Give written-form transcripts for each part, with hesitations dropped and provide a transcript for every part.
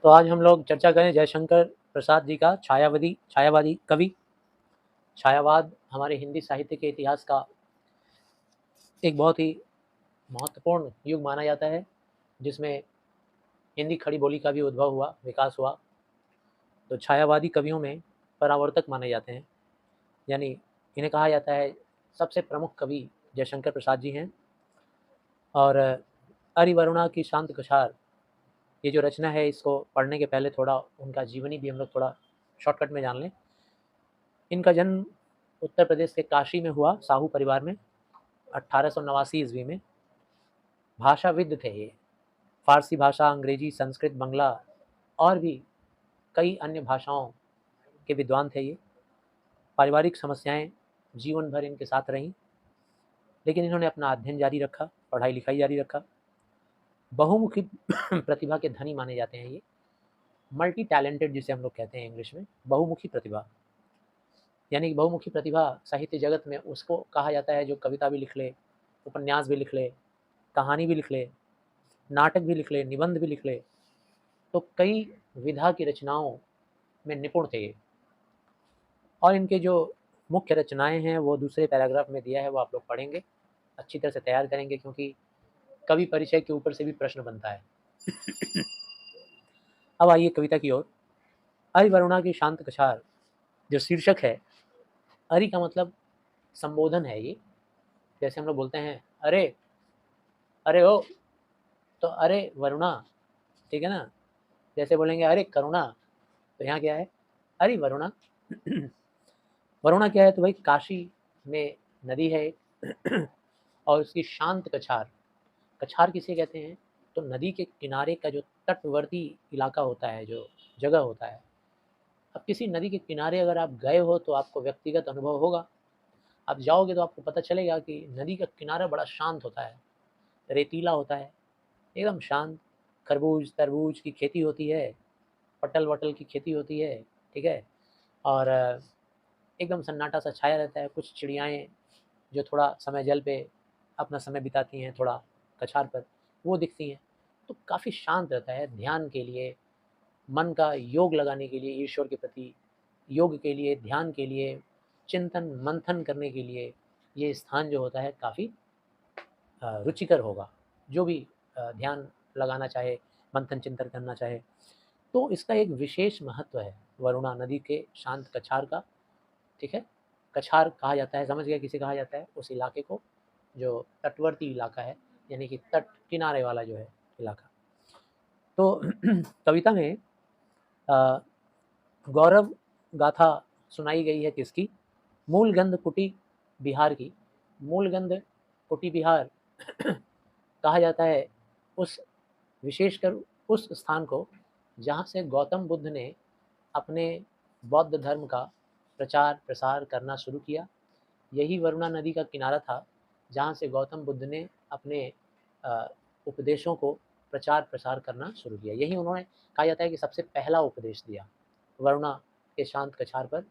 तो आज हम लोग चर्चा करें जयशंकर प्रसाद जी का छायावादी कवि। छायावाद हमारे हिंदी साहित्य के इतिहास का एक बहुत ही महत्वपूर्ण युग माना जाता है, जिसमें हिंदी खड़ी बोली का भी उद्भव हुआ, विकास हुआ। तो छायावादी कवियों में परावर्तक माने जाते हैं, यानी इन्हें कहा जाता है सबसे प्रमुख कवि जयशंकर प्रसाद जी हैं। और अरिवरुणा की शांत कछार, ये जो रचना है, इसको पढ़ने के पहले थोड़ा उनका जीवनी भी हम लोग थोड़ा शॉर्टकट में जान लें। इनका जन्म उत्तर प्रदेश के काशी में हुआ, साहू परिवार में, 1889 ईस्वी में। भाषाविद थे ये, फारसी भाषा, अंग्रेजी, संस्कृत, बंगला और भी कई अन्य भाषाओं के विद्वान थे ये। पारिवारिक समस्याएं जीवन भर इनके साथ रहीं, लेकिन इन्होंने अपना अध्ययन जारी रखा, पढ़ाई लिखाई जारी रखा। बहुमुखी प्रतिभा के धनी माने जाते हैं ये, मल्टी टैलेंटेड जिसे हम लोग कहते हैं इंग्लिश में, बहुमुखी प्रतिभा। यानी कि बहुमुखी प्रतिभा साहित्य जगत में उसको कहा जाता है जो कविता भी लिख ले, उपन्यास भी लिख ले, कहानी भी लिख ले, नाटक भी लिख ले, निबंध भी लिख ले। तो कई विधा की रचनाओं में निपुण थे ये। और इनके जो मुख्य रचनाएं हैं वो दूसरे पैराग्राफ में दिया है, वो आप लोग पढ़ेंगे, अच्छी तरह से तैयार करेंगे, क्योंकि कवि परिचय के ऊपर से भी प्रश्न बनता है। अब आइए कविता की ओर। अरिवरुणा की शांत कछार जो शीर्षक है, अरि का मतलब संबोधन है ये। जैसे हम लोग बोलते हैं अरे अरे ओ, तो अरे वरुणा, ठीक है ना। जैसे बोलेंगे अरे करुणा, तो यहाँ क्या है, अरे वरुणा। वरुणा क्या है, तो भाई काशी में नदी है एक, और उसकी शांत कछार। कछार किसे कहते हैं, तो नदी के किनारे का जो तटवर्ती इलाका होता है, जो जगह होता है। अब किसी नदी के किनारे अगर आप गए हो तो आपको व्यक्तिगत अनुभव होगा। आप जाओगे तो आपको पता चलेगा कि नदी का किनारा बड़ा शांत होता है, रेतीला होता है, एकदम शांत। खरबूज तरबूज की खेती होती है, पटल वटल की खेती होती है, ठीक है। और एकदम सन्नाटा सा छाया रहता है। कुछ चिड़ियाएँ जो थोड़ा समय जल पे अपना समय बिताती हैं, थोड़ा कछार पर, वो दिखती हैं। तो काफ़ी शांत रहता है, ध्यान के लिए, मन का योग लगाने के लिए, ईश्वर के प्रति योग के लिए, ध्यान के लिए, चिंतन मंथन करने के लिए ये स्थान जो होता है काफ़ी रुचिकर होगा। जो भी ध्यान लगाना चाहे, मंथन चिंतन करना चाहे, तो इसका एक विशेष महत्व है वरुणा नदी के शांत कछार का, ठीक है। कछार कहा जाता है, समझ गए किसे कहा जाता है, उस इलाके को जो तटवर्ती इलाका है, यानी कि तट किनारे वाला जो है इलाका। तो कविता में अ, गौरव गाथा सुनाई गई है किसकी, मूलगंध कुटी बिहार की। मूलगंध कुटी बिहार कहा जाता है उस विशेषकर उस स्थान को जहाँ से गौतम बुद्ध ने अपने बौद्ध धर्म का प्रचार प्रसार करना शुरू किया। यही वरुणा नदी का किनारा था जहाँ से गौतम बुद्ध ने अपने उपदेशों को प्रचार प्रसार करना शुरू किया। यही उन्होंने, कहा जाता है कि सबसे पहला उपदेश दिया वरुणा के शांत कछार पर।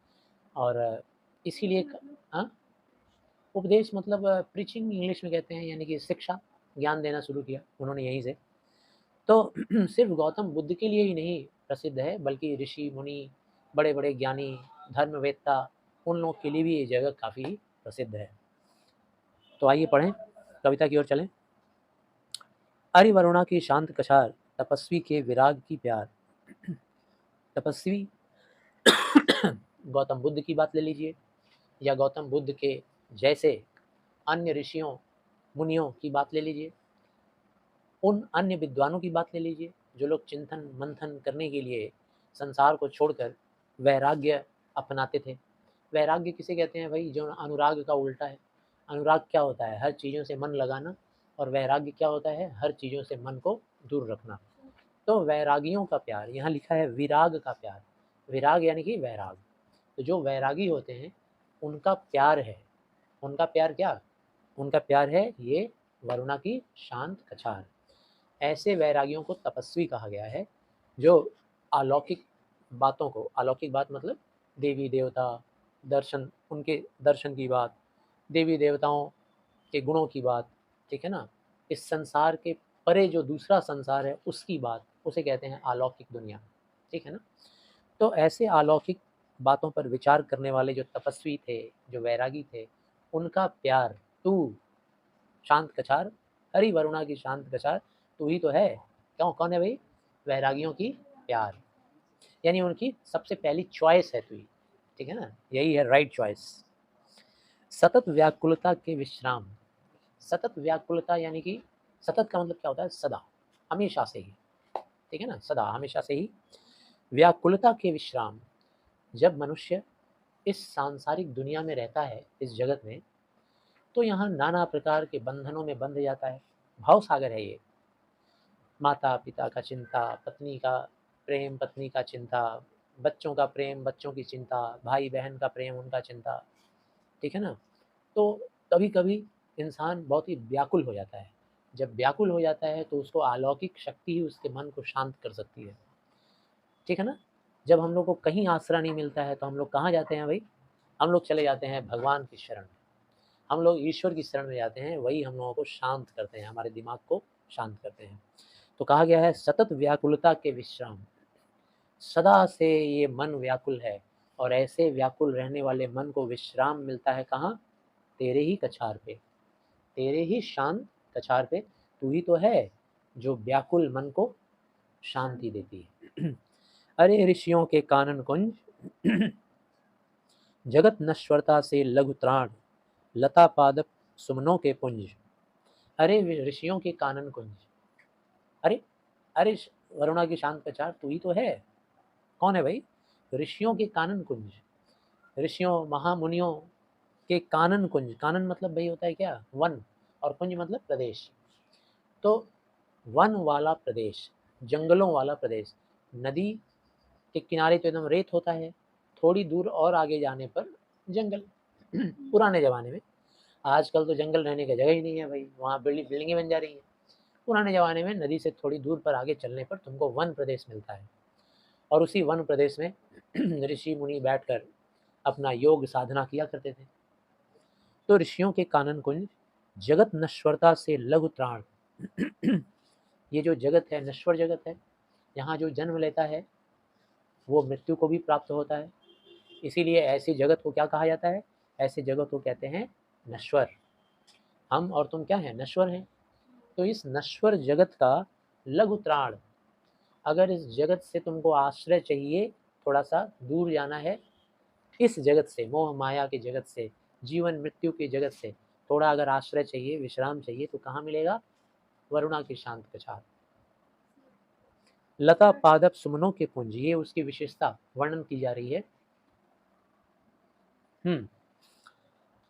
और इसीलिए हाँ, उपदेश मतलब प्रीचिंग इंग्लिश में कहते हैं, यानी कि शिक्षा, ज्ञान देना शुरू किया उन्होंने यहीं से। तो सिर्फ गौतम बुद्ध के लिए ही नहीं प्रसिद्ध है, बल्कि ऋषि मुनि, बड़े बड़े ज्ञानी, धर्मवेत्ता, उन लोगों के लिए भी ये जगह काफ़ी प्रसिद्ध है। तो आइए पढ़ें, कविता की ओर चलें। अरिवरुणा की शांत कछार, तपस्वी के विराग की प्यार। तपस्वी गौतम बुद्ध की बात ले लीजिए, या गौतम बुद्ध के जैसे अन्य ऋषियों मुनियों की बात ले लीजिए, उन अन्य विद्वानों की बात ले लीजिए जो लोग चिंतन मंथन करने के लिए संसार को छोड़कर वैराग्य अपनाते थे। वैराग्य किसे कहते हैं भाई, जो अनुराग का उल्टा है। अनुराग क्या होता है, हर चीज़ों से मन लगाना, और वैराग्य क्या होता है, हर चीज़ों से मन को दूर रखना। तो वैरागियों का प्यार, यहाँ लिखा है विराग का प्यार। विराग यानी कि वैराग। तो जो वैरागी होते हैं उनका प्यार है, उनका प्यार क्या, उनका प्यार है ये वरुणा की शांत कछार। ऐसे वैरागियों को तपस्वी कहा गया है, जो अलौकिक बातों को, अलौकिक बात मतलब देवी देवता दर्शन, उनके दर्शन की बात, देवी देवताओं के गुणों की बात, ठीक है ना, इस संसार के परे जो दूसरा संसार है उसकी बात, उसे कहते हैं अलौकिक दुनिया, ठीक है ना। तो ऐसे अलौकिक बातों पर विचार करने वाले जो तपस्वी थे, जो वैरागी थे, उनका प्यार तू शांत कछार, हरि वरुणा की शांत कछार, तू ही तो है। क्यों, कौन है भाई? वैरागियों की प्यार, यानी उनकी सबसे पहली चॉइस है तू ही, ठीक है ना, यही है राइट चॉइस। सतत व्याकुलता के विश्राम, सतत व्याकुलता यानी कि सतत का मतलब क्या होता है? सदा, हमेशा से ही, ठीक है ना, सदा हमेशा से ही। व्याकुलता के विश्राम, जब मनुष्य इस सांसारिक दुनिया में रहता है, इस जगत में, तो यहाँ नाना प्रकार के बंधनों में बंध जाता है। भाव सागर है ये, माता पिता का चिंता, पत्नी का प्रेम पत्नी का चिंता, बच्चों का प्रेम बच्चों की चिंता, भाई बहन का प्रेम उनका चिंता, ठीक है ना। तो कभी कभी इंसान बहुत ही व्याकुल हो जाता है। जब व्याकुल हो जाता है तो उसको अलौकिक शक्ति ही उसके मन को शांत कर सकती है, ठीक है ना। जब हम लोग को कहीं आसरा नहीं मिलता है तो हम लोग कहाँ जाते हैं भाई? हम लोग चले जाते हैं भगवान की शरण में, हम लोग ईश्वर की शरण में जाते हैं, वही हम लोगों को शांत करते हैं, हमारे दिमाग को शांत करते हैं। तो कहा गया है सतत व्याकुलता के विश्राम, सदा से ये मन व्याकुल है, और ऐसे व्याकुल रहने वाले मन को विश्राम मिलता है कहाँ? तेरे ही कछार पे, तेरे ही शांत कछार पे। तू ही तो है जो व्याकुल मन को शांति देती है। अरे ऋषियों के कानन कुंज, जगत नश्वरता से लघु त्राण, लता पादप सुमनों के पुंज। अरे ऋषियों के कानन कुंज, अरे अरे वरुणा की शांत कछार तू ही तो है। कौन है भाई? ऋषियों के कानन कुंज, ऋषियों महामुनियों के कानन कुंज, कानन मतलब भाई होता है क्या? वन, और कुंज मतलब प्रदेश। तो वन वाला प्रदेश, जंगलों वाला प्रदेश, नदी के किनारे तो एकदम रेत होता है, थोड़ी दूर और आगे जाने पर जंगल। पुराने ज़माने में, आजकल तो जंगल रहने की जगह ही नहीं है भाई, वहाँ बिल्डिंगें बन जा रही हैं। पुराने ज़माने में नदी से थोड़ी दूर पर आगे चलने पर तुमको वन प्रदेश मिलता है, और उसी वन प्रदेश में ऋषि मुनि बैठकर अपना योग साधना किया करते थे। तो ऋषियों के कानन कुंज, जगत नश्वरता से लघु त्राण, ये जो जगत है नश्वर जगत है, यहाँ जो जन्म लेता है वो मृत्यु को भी प्राप्त होता है। इसीलिए ऐसी जगत को क्या कहा जाता है? ऐसे जगत को कहते हैं नश्वर। हम और तुम क्या हैं? नश्वर हैं। तो इस नश्वर जगत का लघु त्राण, अगर इस जगत से तुमको आश्रय चाहिए, थोड़ा सा दूर जाना है इस जगत से, मोह माया के जगत से, जीवन मृत्यु की जगत से, थोड़ा अगर आश्रय चाहिए, विश्राम चाहिए, तो कहाँ मिलेगा? वरुणा की शांत कछार। लता पादप सुमनों के पुंज, ये उसकी विशेषता वर्णन की जा रही है।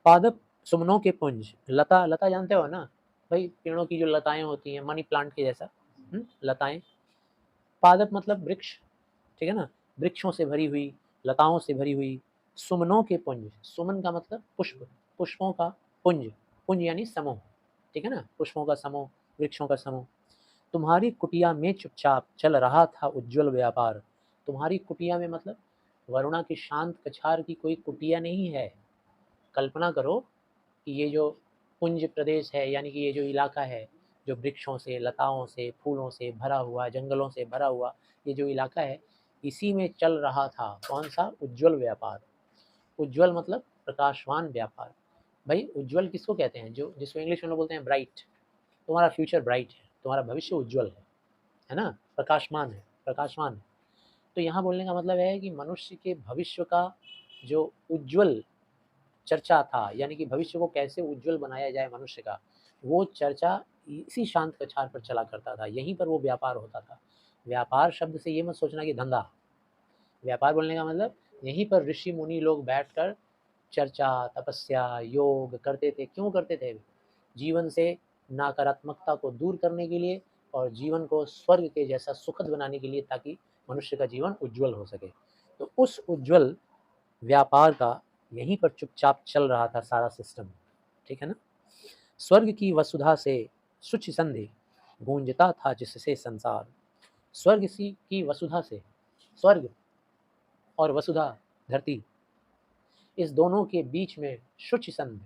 पादप सुमनों के पुंज, लता, लता जानते हो ना भाई, पेड़ों की जो लताएं होती हैं, मनी प्लांट के जैसा, लताएं। पादप मतलब वृक्ष, ठीक है ना, वृक्षों से भरी हुई, लताओं से भरी हुई। सुमनों के पुंज, सुमन का मतलब पुष्प, पुष्पों का पुंज, पुंज यानी समूह, ठीक है ना, पुष्पों का समूह, वृक्षों का समूह। तुम्हारी कुटिया में चुपचाप चल रहा था उज्जवल व्यापार। तुम्हारी कुटिया में मतलब वरुणा की शांत कछार की कोई कुटिया नहीं है। कल्पना करो कि ये जो पुंज प्रदेश है, यानी कि ये जो इलाका है, जो वृक्षों से, लताओं से, फूलों से भरा हुआ, जंगलों से भरा हुआ ये जो इलाका है, इसी में चल रहा था कौन सा? उज्जवल व्यापार। उज्जवल मतलब प्रकाशवान व्यापार। भाई उज्जवल किसको कहते हैं? जो जिसको इंग्लिश में लोग बोलते हैं ब्राइट। तुम्हारा फ्यूचर ब्राइट है, तुम्हारा भविष्य उज्जवल है ना, प्रकाशमान है, प्रकाशवान है। तो यहाँ बोलने का मतलब है कि मनुष्य के भविष्य का जो उज्जवल चर्चा था, यानी कि भविष्य को कैसे उज्जवल बनाया जाए मनुष्य का, वो चर्चा इसी शांत कछार पर चला करता था, यहीं पर वो व्यापार होता था। व्यापार शब्द से ये मत सोचना कि धंधा, व्यापार बोलने का मतलब यहीं पर ऋषि मुनि लोग बैठकर चर्चा, तपस्या, योग करते थे। क्यों करते थे? जीवन से नकारात्मकता को दूर करने के लिए, और जीवन को स्वर्ग के जैसा सुखद बनाने के लिए, ताकि मनुष्य का जीवन उज्जवल हो सके। तो उस उज्जवल व्यापार का यहीं पर चुपचाप चल रहा था सारा सिस्टम, ठीक है ना। स्वर्ग की वसुधा से शुचि संधि, गूंजता था जिससे संसार। स्वर्ग सी की वसुधा से, स्वर्ग और वसुधा धरती, इस दोनों के बीच में शुचि संधि,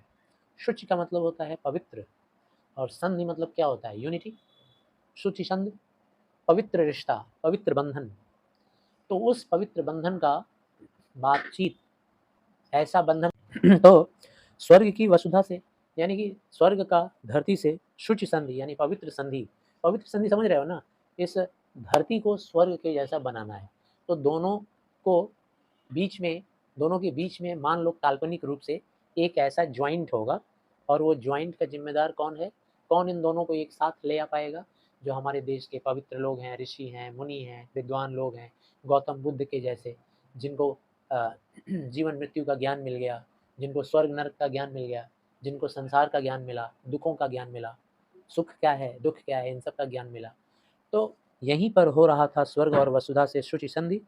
शुचि का मतलब होता है पवित्र, और संधि मतलब क्या होता है? यूनिटी। शुचि संधि, पवित्र रिश्ता, पवित्र बंधन। तो उस पवित्र बंधन का बातचीत, ऐसा बंधन तो स्वर्ग की वसुधा से, यानी कि स्वर्ग का धरती से शुचि संधि यानी पवित्र संधि। पवित्र संधि समझ रहे हो ना, इस धरती को स्वर्ग के जैसा बनाना है। तो दोनों को बीच में, दोनों के बीच में मान लो काल्पनिक रूप से एक ऐसा ज्वाइंट होगा, और वो ज्वाइंट का जिम्मेदार कौन है, कौन इन दोनों को एक साथ ले आ पाएगा? जो हमारे देश के पवित्र लोग हैं, ऋषि हैं, मुनि हैं, विद्वान लोग हैं, गौतम बुद्ध के जैसे, जिनको जीवन मृत्यु का ज्ञान मिल गया, जिनको स्वर्ग नरक का ज्ञान मिल गया, जिनको संसार का ज्ञान मिला, दुखों का ज्ञान मिला, सुख क्या है, दुख क्या है, इन सब का ज्ञान मिला। तो यहीं पर हो रहा था स्वर्ग और वसुधा से शुचि संधि,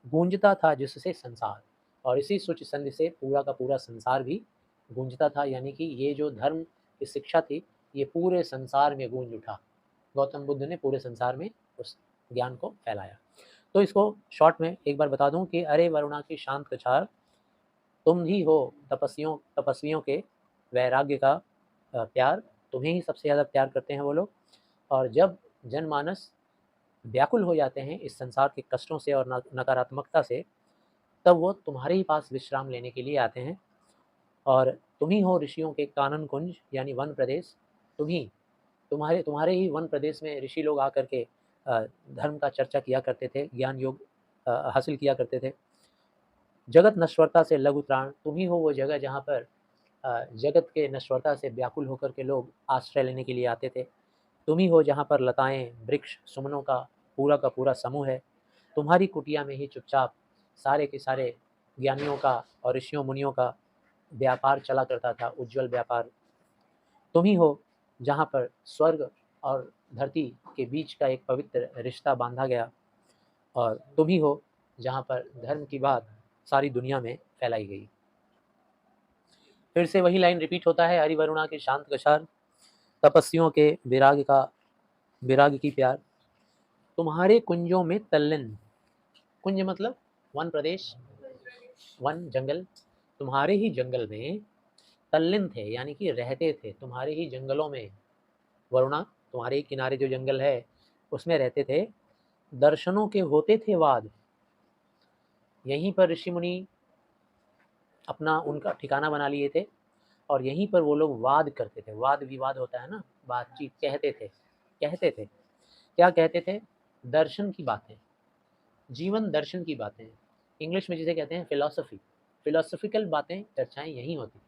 गूंजता था जिससे संसार, और इसी शुचि संधि से पूरा का पूरा संसार भी गूंजता था। यानी कि ये जो धर्म की शिक्षा थी, ये पूरे संसार में गूंज उठा। गौतम बुद्ध ने पूरे संसार में उस ज्ञान को फैलाया। तो इसको शॉर्ट में एक बार बता दूं कि अरे वरुणा की शांत कछार, तुम ही हो तपस्वियों के वैराग्य का प्यार, तुम्हें ही सबसे ज़्यादा प्यार करते हैं वो लोग। और जब जनमानस व्याकुल हो जाते हैं इस संसार के कष्टों से और नकारात्मकता से, तब वो तुम्हारे ही पास विश्राम लेने के लिए आते हैं। और तुम ही हो ऋषियों के कानन कुंज यानी वन प्रदेश, तुम्हारे तुम्हारे ही वन प्रदेश में ऋषि लोग आकर के धर्म का चर्चा किया करते थे, ज्ञान योग हासिल किया करते थे। जगत नश्वरता से लघु त्राण, तुम ही हो वो जगह जहाँ पर जगत के नश्वरता से व्याकुल होकर के लोग आश्रय लेने के लिए आते थे। तुम ही हो जहाँ पर लताएं, वृक्ष, सुमनों का पूरा समूह है। तुम्हारी कुटिया में ही चुपचाप सारे के सारे ज्ञानियों का और ऋषियों मुनियों का व्यापार चला करता था, उज्जवल व्यापार। तुम ही हो जहाँ पर स्वर्ग और धरती के बीच का एक पवित्र रिश्ता बांधा गया, और तुम ही हो जहाँ पर धर्म की बात सारी दुनिया में फैलाई गई। फिर से वही लाइन रिपीट होता है, हरि वरुणा के शांत कछार, तपस्वियों के विराग की प्यार, तुम्हारे कुंजों में तल्लीन, कुंज मतलब वन प्रदेश, वन जंगल, तुम्हारे ही जंगल में तल्लीन थे, यानी कि रहते थे तुम्हारे ही जंगलों में। वरुणा, तुम्हारे ही किनारे जो जंगल है उसमें रहते थे। दर्शनों के होते थे वाद, यहीं पर ऋषि मुनि अपना उनका ठिकाना बना लिए थे, और यहीं पर वो लोग वाद करते थे। वाद विवाद होता है ना, बातचीत, कहते थे क्या कहते थे? दर्शन की बातें, जीवन दर्शन की बातें, इंग्लिश में जिसे कहते हैं फिलॉसफी, फिलोसफिकल बातें, चर्चाएं यहीं होती।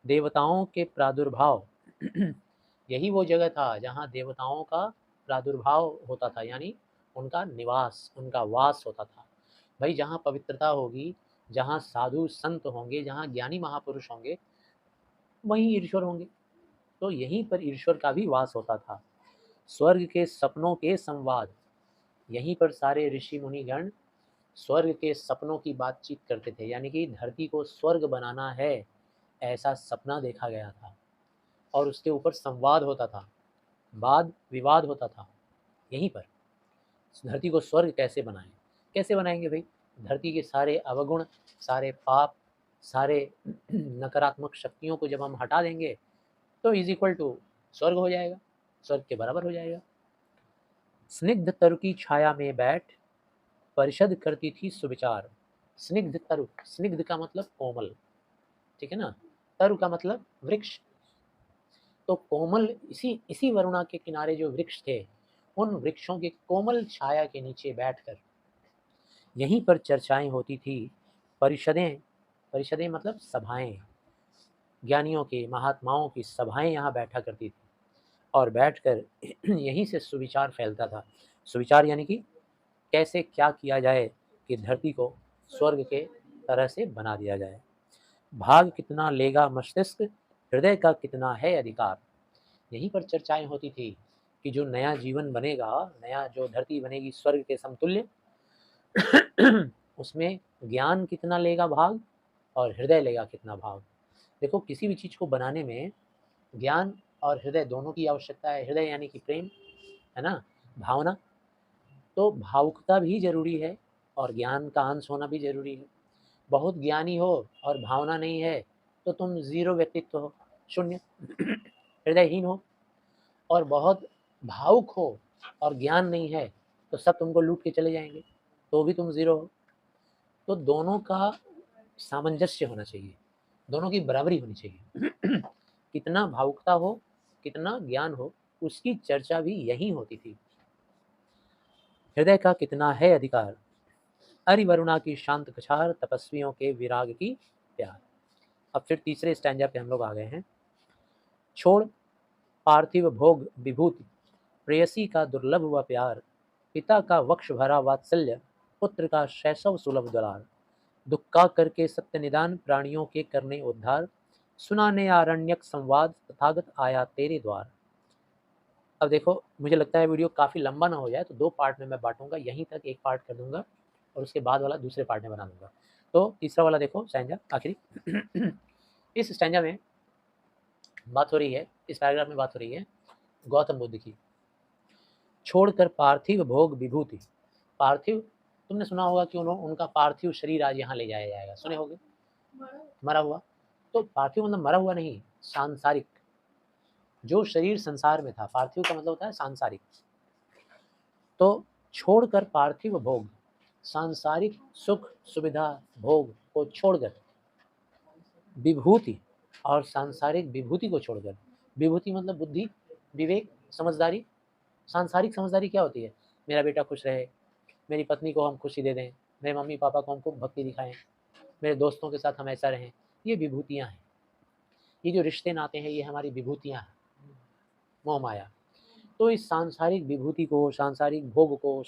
देवताओं के प्रादुर्भाव यही वो जगह था जहाँ देवताओं का प्रादुर्भाव होता था, यानी उनका निवास, उनका वास होता था। भाई जहाँ पवित्रता होगी, जहाँ साधु संत होंगे, जहाँ ज्ञानी महापुरुष होंगे, वहीं ईश्वर होंगे। तो यहीं पर ईश्वर का भी वास होता था। स्वर्ग के सपनों के संवाद, यहीं पर सारे ऋषि मुनिगण स्वर्ग के सपनों की बातचीत करते थे, यानी कि धरती को स्वर्ग बनाना है ऐसा सपना देखा गया था, और उसके ऊपर संवाद होता था, वाद विवाद होता था। यहीं पर धरती को स्वर्ग कैसे बनाएं, कैसे बनाएंगे भाई? धरती के सारे अवगुण, सारे पाप, सारे नकारात्मक शक्तियों को जब हम हटा देंगे तो इज इक्वल टू स्वर्ग हो जाएगा, स्वर्ग के बराबर हो जाएगा। स्निग्ध तरु की छाया में बैठ परिषद करती थी सुविचार। स्निग्ध तरु, स्निग्ध का मतलब कोमल, ठीक है ना, तरु का मतलब वृक्ष। तो कोमल, इसी इसी वरुणा के किनारे जो वृक्ष थे, उन वृक्षों के कोमल छाया के नीचे बैठकर यहीं पर चर्चाएं होती थी। परिषदें, परिषदें मतलब सभाएं, ज्ञानियों के, महात्माओं की सभाएं यहाँ बैठा करती थी, और बैठकर यहीं से सुविचार फैलता था। सुविचार यानी कि कैसे क्या किया जाए कि धरती को स्वर्ग के तरह से बना दिया जाए। भाग कितना लेगा मस्तिष्क, हृदय का कितना है अधिकार। यहीं पर चर्चाएं होती थी कि जो नया जीवन बनेगा, नया जो धरती बनेगी स्वर्ग के समतुल्य, उसमें ज्ञान कितना लेगा भाग, और हृदय लेगा कितना भाग। देखो किसी भी चीज़ को बनाने में ज्ञान और हृदय दोनों की आवश्यकता है। हृदय यानी कि प्रेम, है ना, भावना। तो भावुकता भी जरूरी है, और ज्ञान का अंश होना भी जरूरी है। बहुत ज्ञानी हो और भावना नहीं है तो तुम जीरो व्यक्तित्व हो, शून्य, हृदयहीन हो। और बहुत भावुक हो और ज्ञान नहीं है तो सब तुमको लूट के चले जाएंगे, तो भी तुम ज़ीरो हो। तो दोनों का सामंजस्य होना चाहिए, दोनों की बराबरी होनी चाहिए। कितना भावुकता हो, कितना ज्ञान हो, उसकी चर्चा भी यही होती थी। हृदय का कितना है अधिकार, अरिवरुणा की शांत कछार, तपस्वियों के विराग की प्यार। अब फिर तीसरे स्टैंजा पे हम लोग आ गए हैं। छोड़ पार्थिव भोग विभूति, प्रेयसी का दुर्लभ व प्यार, पिता का वक्ष भरा वात्सल्य, पुत्र का शैशव सुलभ दुलार, दुख का करके सत्य निदान, प्राणियों के करने उद्धार, सुनाने आरण्यक संवाद, तथागत आया तेरे द्वार। अब देखो, मुझे लगता है वीडियो काफ़ी लंबा ना हो जाए, तो 2 पार्ट में मैं बांटूंगा, यहीं तक एक पार्ट कर दूंगा और उसके बाद वाला दूसरे पार्ट में बना दूंगा। तो तीसरा वाला देखो स्टैंजा आखिरी। इस स्टैंजा में बात हो रही है, इस पैराग्राफ में बात हो रही है गौतम बुद्ध की। छोड़कर पार्थिव भोग विभूति, पार्थिव, तुमने सुना होगा कि उनका पार्थिव शरीर आज यहाँ ले जाया जाएगा, सुने होगे, मरा हुआ। तो पार्थिव मतलब मरा हुआ नहीं, सांसारिक, जो शरीर संसार में था। पार्थिव का मतलब होता है सांसारिक। तो छोड़कर पार्थिव भोग, सांसारिक सुख सुविधा भोग को छोड़कर, विभूति, और सांसारिक विभूति को छोड़कर, विभूति मतलब बुद्धि, विवेक, समझदारी। सांसारिक समझदारी क्या होती है? मेरा बेटा खुश रहे, मेरी पत्नी को हम खुशी दे दें, मेरे मम्मी पापा को हम खूब भक्ति दिखाएं, मेरे दोस्तों के साथ हम ऐसा रहें, ये विभूतियाँ हैं। ये जो रिश्ते नाते हैं, ये हमारी विभूतियाँ हैं, मोह माया। तो इस सांसारिक विभूति को, सांसारिक भोग को,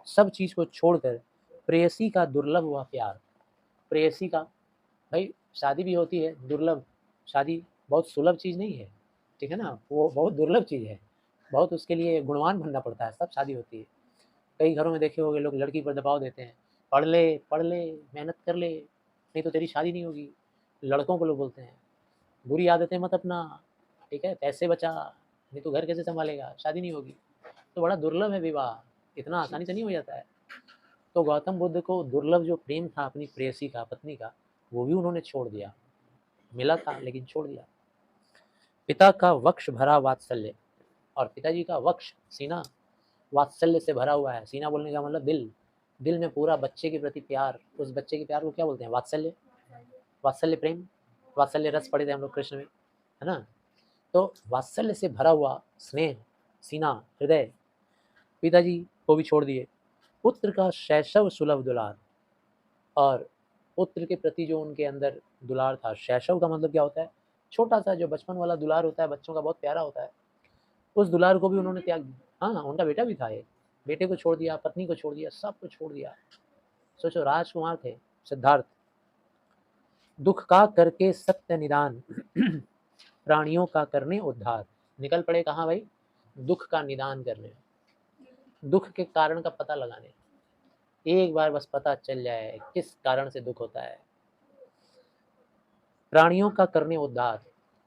सब चीज़ को छोड़कर प्रेयसी का दुर्लभ हुआ प्यार। प्रेयसी का, भाई शादी भी होती है दुर्लभ, शादी बहुत सुलभ चीज़ नहीं है, ठीक है ना, वो बहुत दुर्लभ चीज़ है, बहुत उसके लिए गुणवान बनना पड़ता है, तब शादी होती है। कई घरों में देखे होंगे लोग लड़की पर दबाव देते हैं, पढ़ ले, मेहनत कर ले, नहीं तो तेरी शादी नहीं होगी। लड़कों को लोग बोलते हैं बुरी आदतें मत अपना, ठीक है, पैसे बचा, नहीं तो घर कैसे संभालेगा, शादी नहीं होगी। तो बड़ा दुर्लभ है विवाह, इतना आसानी से नहीं हो जाता है। तो गौतम बुद्ध को दुर्लभ जो प्रेम था अपनी प्रेयसी का, पत्नी का, वो भी उन्होंने छोड़ दिया। मिला था लेकिन छोड़ दिया। पिता का वक्ष भरा वात्सल्य, और पिताजी का वक्ष, सीना, वात्सल्य से भरा हुआ है। सीना बोलने का मतलब दिल, दिल में पूरा बच्चे के प्रति प्यार। उस बच्चे के प्यार को क्या बोलते हैं? वात्सल्य, वात्सल्य प्रेम, वात्सल्य रस पढ़े थे हम लोग कृष्ण में, है ना। तो वात्सल्य से भरा हुआ स्नेह, सीना, हृदय, पिताजी को भी छोड़ दिए। पुत्र का शैशव सुलभ दुलार, और पुत्र के प्रति जो उनके अंदर दुलार था, शैशव का मतलब क्या होता है? छोटा सा जो बचपन वाला दुलार होता है, बच्चों का बहुत प्यारा होता है, उस दुलार को भी उन्होंने त्याग दिया। हाँ, उनका बेटा भी था एक, बेटे को छोड़ दिया, पत्नी को छोड़ दिया, सब को छोड़ दिया। सोचो, राजकुमार थे सिद्धार्थ। दुख का करके सत्य निदान, प्राणियों का करने उद्धार। निकल पड़े कहाँ भाई? दुख का निदान करने, दुख के कारण का पता लगाने। एक बार बस पता चल जाए किस कारण से दुख होता है। प्राणियों का करने उद्धार,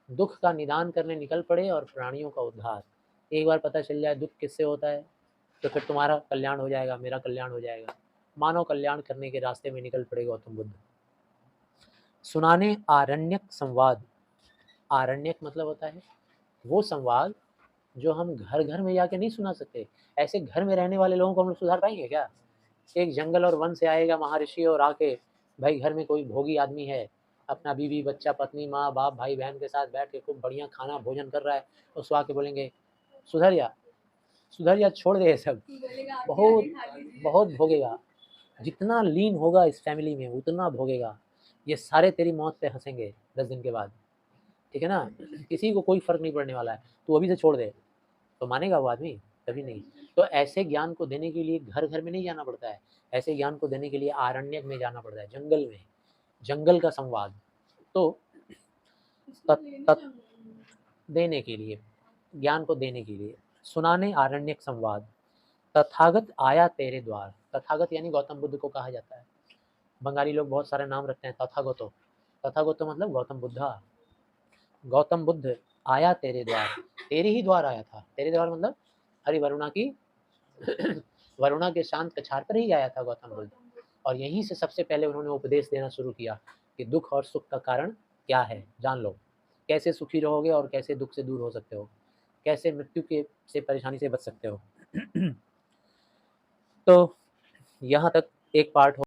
दुख का निदान करने निकल पड़े और प्राणियों का उद्धार। एक बार पता चल जाए दुख किससे होता है, तो फिर तुम्हारा कल्याण हो जाएगा, मेरा कल्याण हो जाएगा। मानव कल्याण करने के रास्ते में निकल पड़े गौतम बुद्ध। सुनाने आरण्यक संवाद, आरण्यक मतलब होता है वो संवाद जो हम घर घर में जाके नहीं सुना सकते। ऐसे घर में रहने वाले लोगों को हम लोग सुधार पाएंगे क्या? एक जंगल और वन से आएगा महर्षि और आके, भाई घर में कोई भोगी आदमी है, अपना बीवी बच्चा पत्नी माँ बाप भाई बहन के साथ बैठ के खूब बढ़िया खाना भोजन कर रहा है, उसको आके बोलेंगे सुधर जा, सुधर जा, छोड़ दे ये सब, बहुत बहुत भोगेगा। जितना लीन होगा इस फैमिली में उतना भोगेगा। ये सारे तेरी मौत पे हंसेंगे 10 दिन के बाद, ठीक है ना। किसी को कोई फर्क नहीं पड़ने वाला है, तू अभी से छोड़ दे। तो मानेगा वो आदमी? कभी नहीं। तो ऐसे ज्ञान को देने के लिए घर घर में नहीं जाना पड़ता है, ऐसे ज्ञान को देने के लिए आरण्यक में जाना पड़ता है, जंगल में, जंगल का संवाद। तो देने के लिए, ज्ञान को देने के लिए, सुनाने आरण्यक संवाद, तथागत आया तेरे द्वार। तथागत यानी गौतम बुद्ध को कहा जाता है। बंगाली लोग बहुत सारे नाम रखते हैं तथागतो, तथागतो मतलब गौतम बुद्धा। गौतम बुद्ध आया तेरे द्वार, तेरे ही द्वार आया था। तेरे द्वार मतलब हरिवरुणा की वरुणा के शांत कछार पर ही आया था गौतम बुद्ध, और यहीं से सबसे पहले उन्होंने उपदेश देना शुरू किया कि दुख और सुख का कारण क्या है, जान लो। कैसे सुखी रहोगे और कैसे दुख से दूर हो सकते हो, कैसे मृत्यु के से परेशानी से बच सकते हो। तो यहाँ तक एक पार्ट हो